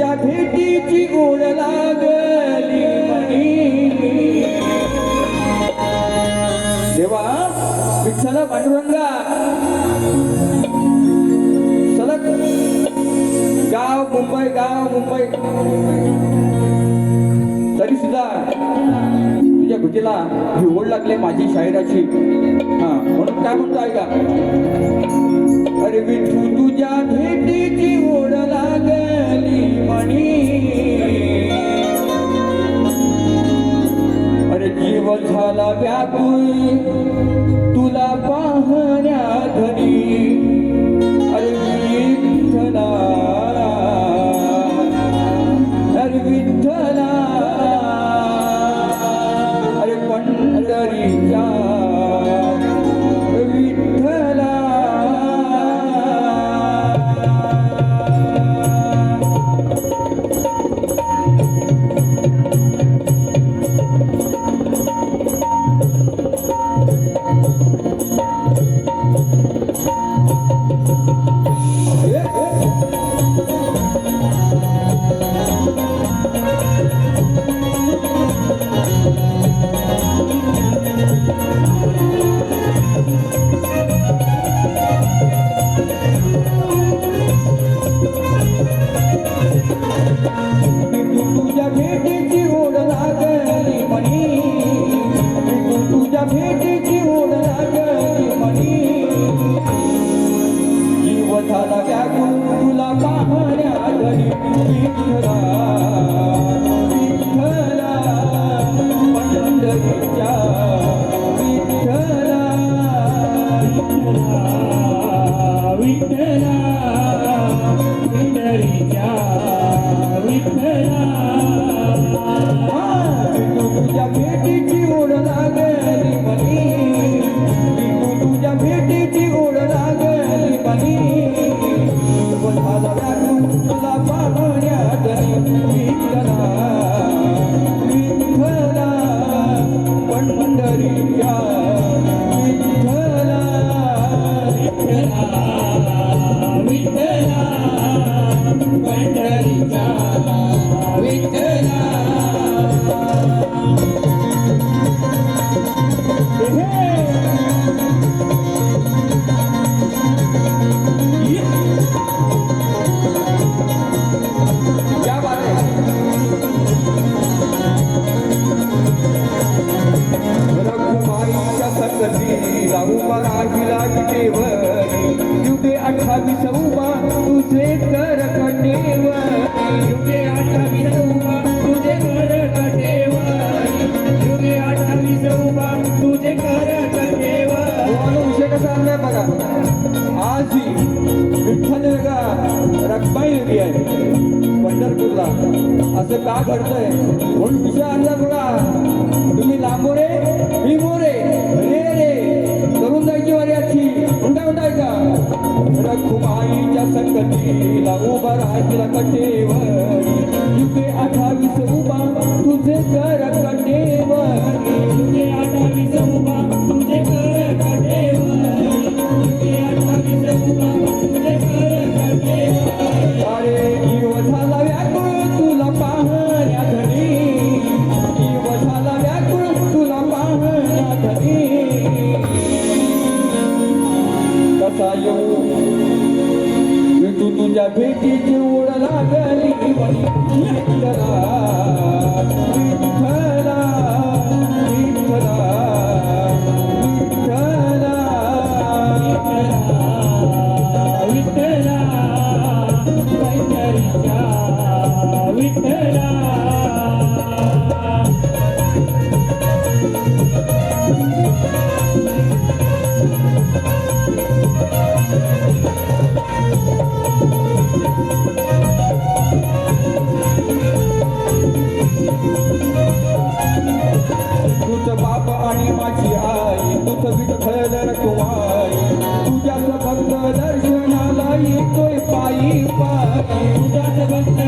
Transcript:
तुझ्या भेटीची ओढ लागली मनी. देवा विठ्ठल पांडुरंगा सलग गाव मुंबई तरी सुद्धा तुझ्या भेटीला ही ओढ लागली माझी शायराची. हा म्हणून काय म्हणतो ऐका. अरे विठू तुझ्या भेटीची ओढ लागली मनी. अरे जीव झाला व्याकुळ तुला पाहण्या धनी. अरे विठ्ठला अरे विठ्ठला अरे पंढरीच्या विठ्ठला. तुझ्या भेटीची ओढ लागली मनी. तुझ्या भेटीची ओढ लागली मनी. जीव झाला व्याकुळ तुला पाहण्या धनी. विठ्ठला विठ्ठला पंढरीच्या विठ्ठला विठ्ठला पंढरीच्या विठ्ठला. तुझ्या भेटीची ओढ लागली मनी. तुझ्या भेटीची ओढ लागली मनी. झाला व्याकुळ तुला पाहण्या धनी. विठ्ठला विठ्ठला पंढरीच्या विठ्ठला विठ्ठला विठ्ठला पंढरीच्या विठ्ठला. क्या बात है. रघुमाईच्या संगती राहुबा राहिला देवरी. युगे 28 उभा तुझे कर कटेवरी. युगे 28 उभा तुझे कर कटेवरी. युगे 28 उभा तुझे कर कटेवरी. विषय कसा आणलाय बघा. आज ही विठ्ठल वेगळा रखमाई वेगळी आहे पंढरपूरला. असं का घडतंय म्हणून विषय आणला बघा. तुम्ही लांबोरे मी मोरे रे रे करून जायची वारी आजची. म्हणताय का. रखुमाईच्या संगतीला उभा राहिला कटेवरी. युगे 28 उभा तुझे कर कटेवरी. युगे 28 उभा तुझे कर कटेवरी. युगे 28 उभा तुझे कर कटेवरी. अरे जीव झाला व्याकुळ तुला पाहण्या धनी. जीव झाला व्याकुळ तुला पाहण्या धनी. कसा येऊ विठू तुझ्या भेटीची ओढ लागली मनी. विठ्ठला विठ्ठला विठ्ठला विठ्ठला विठ्ठला पंढरीच्या विठ्ठला. तुझ बाप आणि माझी आई तुझ विठ्ठल रखुमाई. तुझ्याच भक्त दर्शनाला येतोय पायी पायी. तुझ्याच भक्त